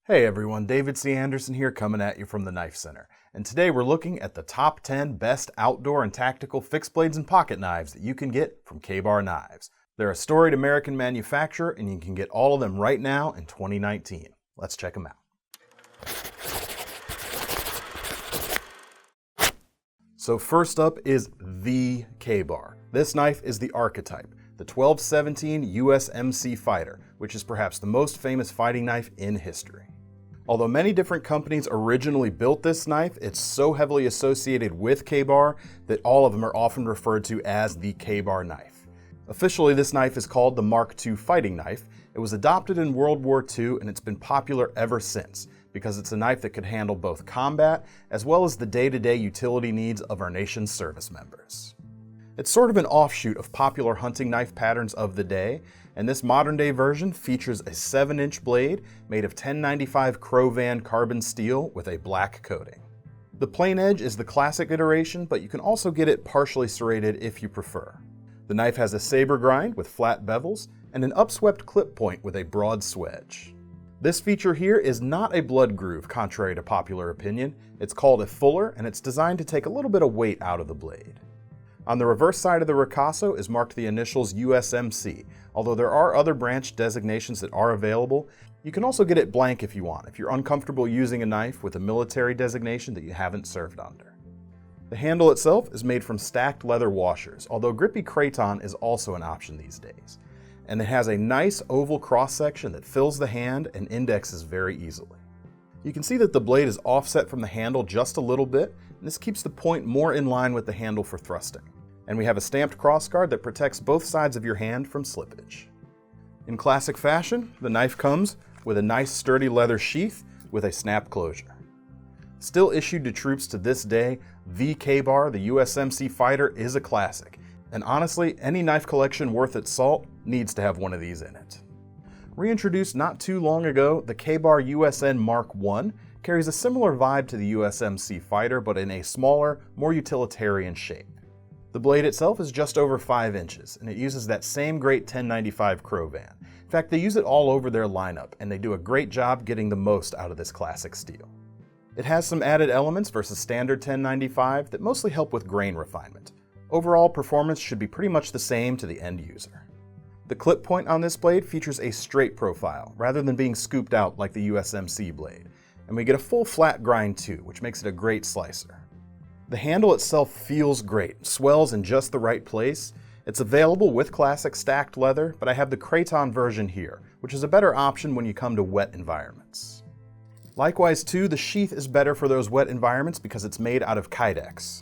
Hey everyone, David C. Anderson here coming at you from the Knife Center. And today we're looking at the top 10 best outdoor and tactical fixed blades and pocket knives that you can get from KABAR Knives. They're a storied American manufacturer and you can get all of them right now in 2019. Let's check them out. So first up is the KABAR. This knife is the archetype, the 1217 USMC Fighter, which is perhaps the most famous fighting knife in history. Although many different companies originally built this knife, it's so heavily associated with KABAR that all of them are often referred to as the KABAR knife. Officially, this knife is called the Mark II fighting knife. It was adopted in World War II and it's been popular ever since because it's a knife that could handle both combat as well as the day-to-day utility needs of our nation's service members. It's sort of an offshoot of popular hunting knife patterns of the day, and this modern-day version features a 7-inch blade made of 1095 Crowvan carbon steel with a black coating. The plain edge is the classic iteration, but you can also get it partially serrated if you prefer. The knife has a saber grind with flat bevels and an upswept clip point with a broad swedge. This feature here is not a blood groove, contrary to popular opinion. It's called a fuller, and it's designed to take a little bit of weight out of the blade. On the reverse side of the ricasso is marked the initials USMC. Although there are other branch designations that are available, you can also get it blank if you want, if you're uncomfortable using a knife with a military designation that you haven't served under. The handle itself is made from stacked leather washers, although grippy craton is also an option these days. And it has a nice oval cross-section that fills the hand and indexes very easily. You can see that the blade is offset from the handle just a little bit, and this keeps the point more in line with the handle for thrusting. And we have a stamped crossguard that protects both sides of your hand from slippage. In classic fashion, the knife comes with a nice sturdy leather sheath with a snap closure. Still issued to troops to this day, the KABAR, the USMC Fighter, is a classic. And honestly, any knife collection worth its salt needs to have one of these in it. Reintroduced not too long ago, the KABAR USN Mark I carries a similar vibe to the USMC Fighter, but in a smaller, more utilitarian shape. The blade itself is just over 5 inches, and it uses that same great 1095 Crowvan. In fact, they use it all over their lineup, and they do a great job getting the most out of this classic steel. It has some added elements versus standard 1095 that mostly help with grain refinement. Overall performance should be pretty much the same to the end user. The clip point on this blade features a straight profile, rather than being scooped out like the USMC blade, and we get a full flat grind too, which makes it a great slicer. The handle itself feels great, swells in just the right place. It's available with classic stacked leather, but I have the Craton version here, which is a better option when you come to wet environments. Likewise too, the sheath is better for those wet environments because it's made out of Kydex,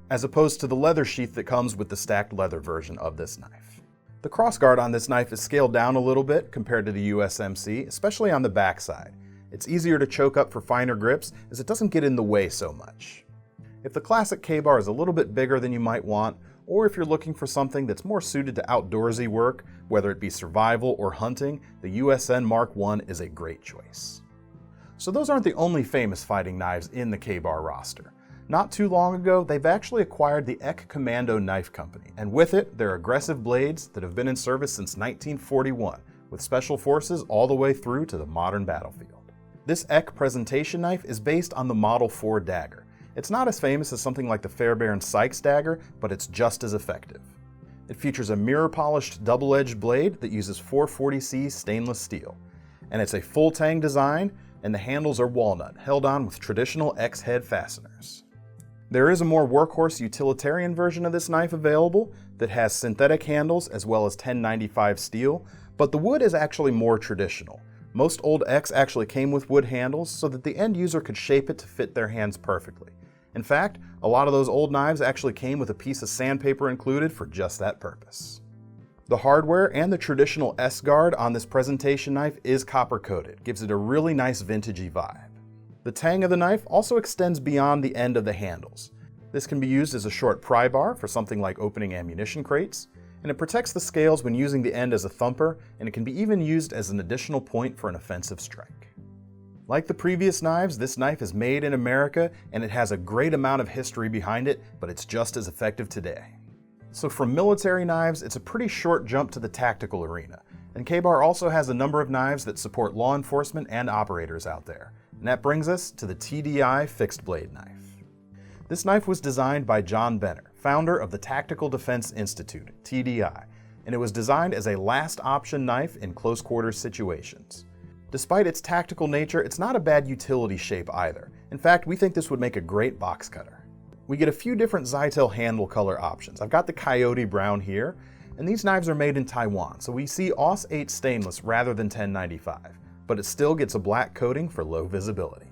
as opposed to the leather sheath that comes with the stacked leather version of this knife. The crossguard on this knife is scaled down a little bit compared to the USMC, especially on the backside. It's easier to choke up for finer grips as it doesn't get in the way so much. If the classic KABAR is a little bit bigger than you might want, or if you're looking for something that's more suited to outdoorsy work, whether it be survival or hunting, the USN Mark I is a great choice. So those aren't the only famous fighting knives in the KABAR roster. Not too long ago, they've actually acquired the EK Commando Knife Company, and with it, their aggressive blades that have been in service since 1941, with special forces all the way through to the modern battlefield. This EK presentation knife is based on the Model 4 dagger. It's not as famous as something like the Fairbairn Sykes dagger, but it's just as effective. It features a mirror-polished double-edged blade that uses 440C stainless steel. And it's a full tang design, and the handles are walnut, held on with traditional X-head fasteners. There is a more workhorse utilitarian version of this knife available that has synthetic handles as well as 1095 steel, but the wood is actually more traditional. Most old X actually came with wood handles so that the end user could shape it to fit their hands perfectly. In fact, a lot of those old knives actually came with a piece of sandpaper included for just that purpose. The hardware and the traditional S-guard on this presentation knife is copper coated, gives it a really nice vintagey vibe. The tang of the knife also extends beyond the end of the handles. This can be used as a short pry bar for something like opening ammunition crates, and it protects the scales when using the end as a thumper, and it can be even used as an additional point for an offensive strike. Like the previous knives, this knife is made in America and it has a great amount of history behind it, but it's just as effective today. So from military knives, it's a pretty short jump to the tactical arena. And KABAR also has a number of knives that support law enforcement and operators out there. And that brings us to the TDI fixed blade knife. This knife was designed by John Benner, founder of the Tactical Defense Institute, TDI, and it was designed as a last option knife in close quarters situations. Despite its tactical nature, it's not a bad utility shape either. In fact, we think this would make a great box cutter. We get a few different Zytel handle color options. I've got the Coyote Brown here, and these knives are made in Taiwan, so we see AUS 8 stainless rather than 1095, but it still gets a black coating for low visibility.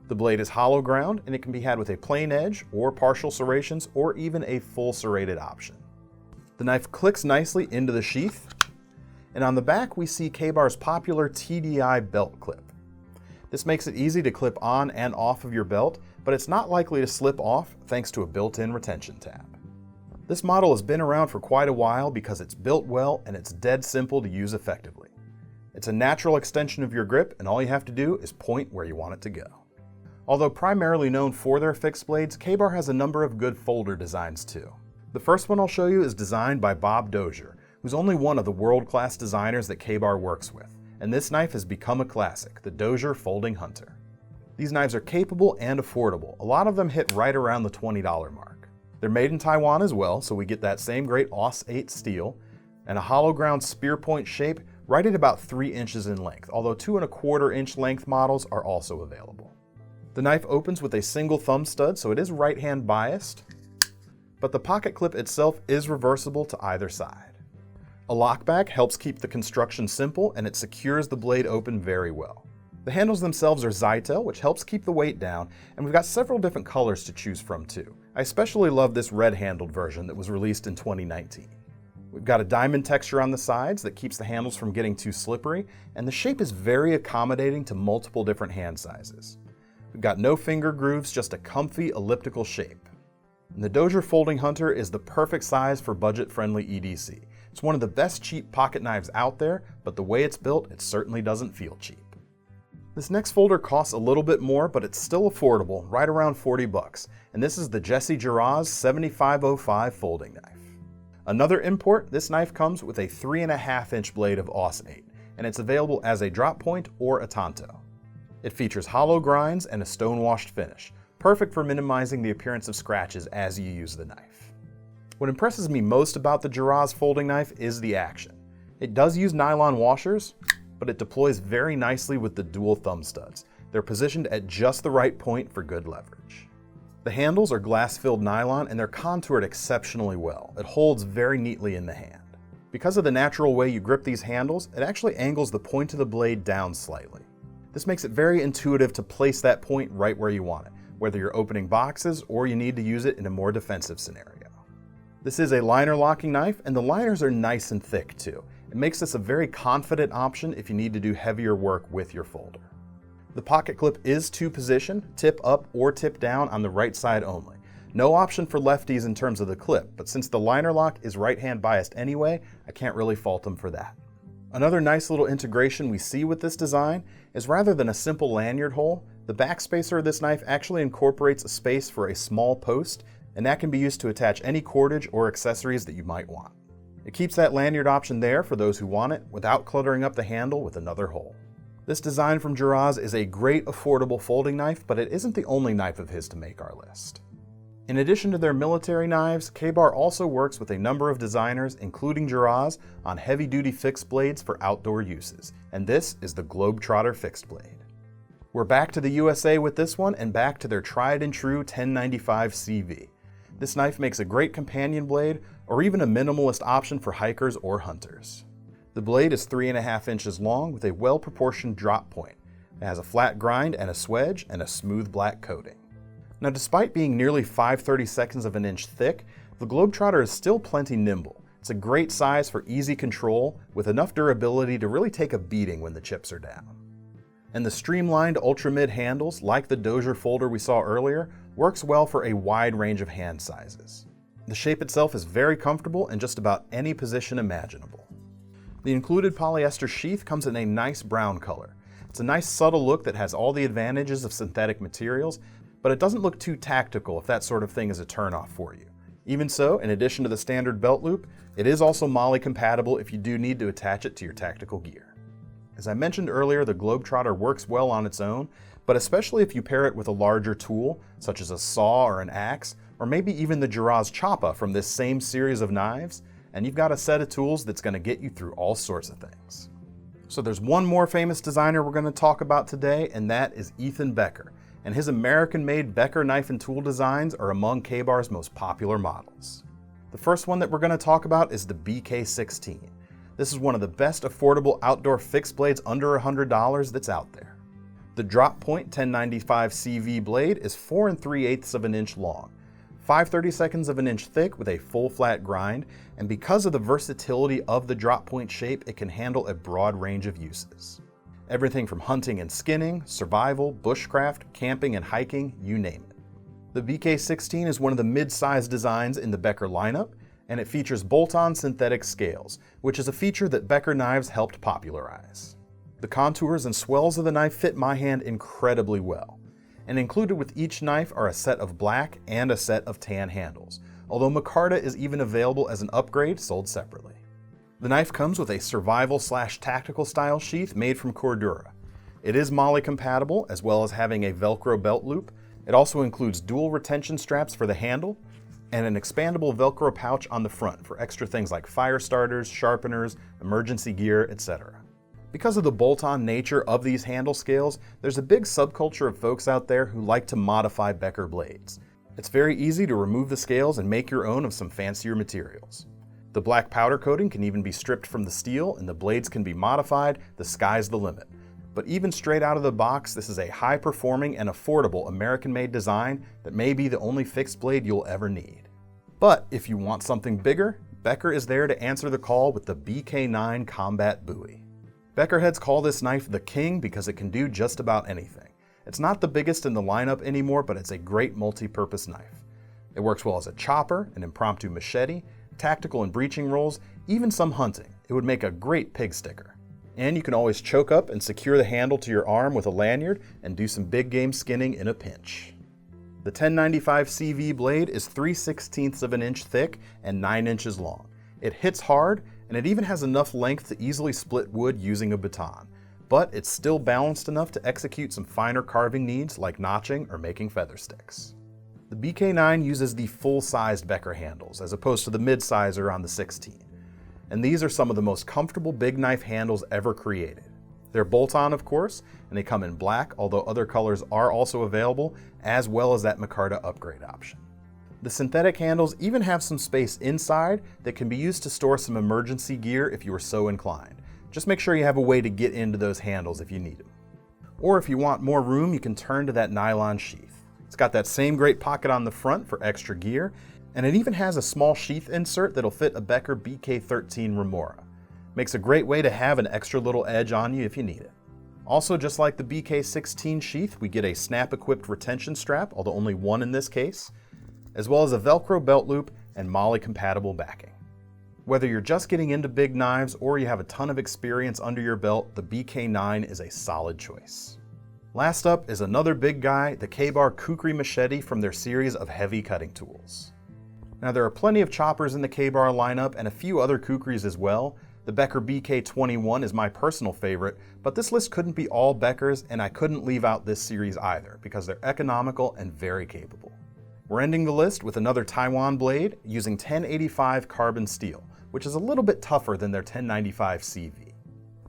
The blade is hollow ground, and it can be had with a plain edge, or partial serrations, or even a full serrated option. The knife clicks nicely into the sheath, and on the back we see KABAR's popular TDI belt clip. This makes it easy to clip on and off of your belt, but it's not likely to slip off thanks to a built-in retention tab. This model has been around for quite a while because it's built well and it's dead simple to use effectively. It's a natural extension of your grip, and all you have to do is point where you want it to go. Although primarily known for their fixed blades, KABAR has a number of good folder designs too. The first one I'll show you is designed by Bob Dozier, who's only one of the world-class designers that KABAR works with, and this knife has become a classic, the Dozier Folding Hunter. These knives are capable and affordable. A lot of them hit right around the $20 mark. They're made in Taiwan as well, so we get that same great AUS 8 steel, and a hollow ground spear point shape right at about 3 inches in length, although 2¼ inch length models are also available. The knife opens with a single thumb stud, so it is right-hand biased, but the pocket clip itself is reversible to either side. A lockback helps keep the construction simple, and it secures the blade open very well. The handles themselves are Zytel, which helps keep the weight down, and we've got several different colors to choose from too. I especially love this red-handled version that was released in 2019. We've got a diamond texture on the sides that keeps the handles from getting too slippery, and the shape is very accommodating to multiple different hand sizes. We've got no finger grooves, just a comfy elliptical shape. And the Dozier Folding Hunter is the perfect size for budget-friendly EDC. It's one of the best cheap pocket knives out there, but the way it's built, it certainly doesn't feel cheap. This next folder costs a little bit more, but it's still affordable, right around 40 bucks, and this is the KABAR Jarrahs 7505 folding knife. Another import, this knife comes with a 3½ inch blade of AUS 8, and it's available as a drop point or a tanto. It features hollow grinds and a stone-washed finish, perfect for minimizing the appearance of scratches as you use the knife. What impresses me most about the Jarrahs folding knife is the action. It does use nylon washers, but it deploys very nicely with the dual thumb studs. They're positioned at just the right point for good leverage. The handles are glass-filled nylon, and they're contoured exceptionally well. It holds very neatly in the hand. Because of the natural way you grip these handles, it actually angles the point of the blade down slightly. This makes it very intuitive to place that point right where you want it, whether you're opening boxes or you need to use it in a more defensive scenario. This is a liner locking knife, and the liners are nice and thick too. It makes this a very confident option if you need to do heavier work with your folder. The pocket clip is 2-position, tip up or tip down on the right side only. No option for lefties in terms of the clip, but since the liner lock is right-hand biased anyway, I can't really fault them for that. Another nice little integration we see with this design is rather than a simple lanyard hole, the backspacer of this knife actually incorporates a space for a small post, and that can be used to attach any cordage or accessories that you might want. It keeps that lanyard option there for those who want it without cluttering up the handle with another hole. This design from Jarrahs is a great affordable folding knife, but it isn't the only knife of his to make our list. In addition to their military knives, KABAR also works with a number of designers, including Jarrahs, on heavy-duty fixed blades for outdoor uses, and this is the Globetrotter fixed blade. We're back to the USA with this one, and back to their tried and true 1095 CV. This knife makes a great companion blade, or even a minimalist option for hikers or hunters. The blade is 3½ inches long with a well-proportioned drop point. It has a flat grind and a swedge and a smooth black coating. Now, despite being nearly 5/32 of an inch thick, the Globetrotter is still plenty nimble. It's a great size for easy control with enough durability to really take a beating when the chips are down. And the streamlined ultra-mid handles, like the Dozier folder we saw earlier, works well for a wide range of hand sizes. The shape itself is very comfortable in just about any position imaginable. The included polyester sheath comes in a nice brown color. It's a nice subtle look that has all the advantages of synthetic materials, but it doesn't look too tactical if that sort of thing is a turnoff for you. Even so, in addition to the standard belt loop, it is also MOLLE compatible if you do need to attach it to your tactical gear. As I mentioned earlier, the Globetrotter works well on its own, but especially if you pair it with a larger tool, such as a saw or an axe, or maybe even the Jarrahs choppa from this same series of knives, and you've got a set of tools that's going to get you through all sorts of things. So there's one more famous designer we're going to talk about today, and that is Ethan Becker. And his American-made Becker knife and tool designs are among KABAR's most popular models. The first one that we're going to talk about is the BK16. This is one of the best affordable outdoor fixed blades under $100 that's out there. The drop point 1095 CV blade is 4 3/8 of an inch long, 5/32 of an inch thick with a full flat grind, and because of the versatility of the drop point shape, it can handle a broad range of uses. Everything from hunting and skinning, survival, bushcraft, camping and hiking, you name it. The BK16 is one of the mid-sized designs in the Becker lineup, and it features bolt-on synthetic scales, which is a feature that Becker knives helped popularize. The contours and swells of the knife fit my hand incredibly well, and included with each knife are a set of black and a set of tan handles, although micarta is even available as an upgrade sold separately. The knife comes with a survival/tactical style sheath made from Cordura. It is MOLLE compatible, as well as having a Velcro belt loop. It also includes dual retention straps for the handle and an expandable Velcro pouch on the front for extra things like fire starters, sharpeners, emergency gear, etc. Because of the bolt-on nature of these handle scales, there's a big subculture of folks out there who like to modify Becker blades. It's very easy to remove the scales and make your own of some fancier materials. The black powder coating can even be stripped from the steel and the blades can be modified. The sky's the limit. But even straight out of the box, this is a high-performing and affordable American-made design that may be the only fixed blade you'll ever need. But if you want something bigger, Becker is there to answer the call with the BK9 Combat Bowie. Becker heads call this knife the King because it can do just about anything. It's not the biggest in the lineup anymore, but it's a great multi-purpose knife. It works well as a chopper, an impromptu machete, tactical and breaching rolls, even some hunting. It would make a great pig sticker. And you can always choke up and secure the handle to your arm with a lanyard and do some big game skinning in a pinch. The 1095 CV blade is 3/16 of an inch thick and 9 inches long. It hits hard, and it even has enough length to easily split wood using a baton. But it's still balanced enough to execute some finer carving needs like notching or making feather sticks. The BK9 uses the full-sized Becker handles as opposed to the mid-sizer on the 16. And these are some of the most comfortable big knife handles ever created. They're bolt-on, of course, and they come in black, although other colors are also available, as well as that micarta upgrade option. The synthetic handles even have some space inside that can be used to store some emergency gear if you are so inclined. Just make sure you have a way to get into those handles if you need them. Or if you want more room, you can turn to that nylon sheath. It's got that same great pocket on the front for extra gear, and it even has a small sheath insert that'll fit a Becker BK13 Remora. Makes a great way to have an extra little edge on you if you need it. Also, just like the BK16 sheath, we get a snap-equipped retention strap, although only one in this case, as well as a Velcro belt loop and MOLLE-compatible backing. Whether you're just getting into big knives or you have a ton of experience under your belt, the BK9 is a solid choice. Last up is another big guy, the KABAR Kukri machete from their series of heavy cutting tools. Now there are plenty of choppers in the KABAR lineup and a few other Kukris as well. The Becker BK21 is my personal favorite, but this list couldn't be all Beckers, and I couldn't leave out this series either because they're economical and very capable. We're ending the list with another Taiwan blade using 1085 carbon steel, which is a little bit tougher than their 1095 CV.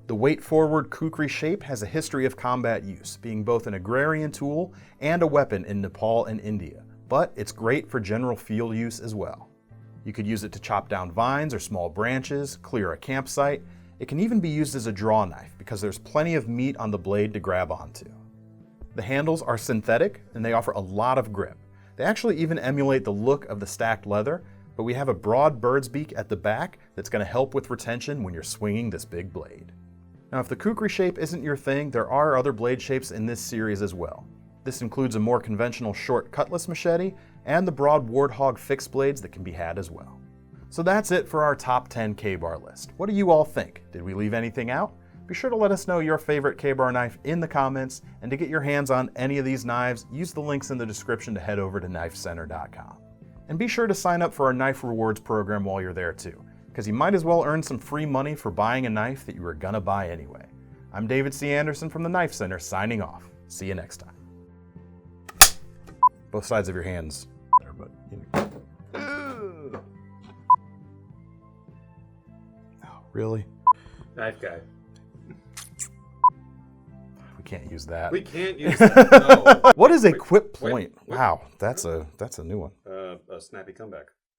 The weight-forward Kukri shape has a history of combat use, being both an agrarian tool and a weapon in Nepal and India, but it's great for general field use as well. You could use it to chop down vines or small branches, clear a campsite. It can even be used as a draw knife because there's plenty of meat on the blade to grab onto. The handles are synthetic and they offer a lot of grip. They actually even emulate the look of the stacked leather, but we have a broad bird's beak at the back that's going to help with retention when you're swinging this big blade. Now, if the Kukri shape isn't your thing, there are other blade shapes in this series as well. This includes a more conventional short cutlass machete and the broad warthog fixed blades that can be had as well. So that's it for our top 10 KABAR list. What do you all think? Did we leave anything out? Be sure to let us know your favorite KABAR knife in the comments, and to get your hands on any of these knives, use the links in the description to head over to KnifeCenter.com. And be sure to sign up for our Knife Rewards program while you're there too, because you might as well earn some free money for buying a knife that you were gonna buy anyway. I'm David C. Anderson from the KnifeCenter signing off. See you next time. Both sides of your hands. Oh, really? Knife guy. We can't use that. We can't use that. No. What is a quip point? Wow, that's a new one. A snappy comeback.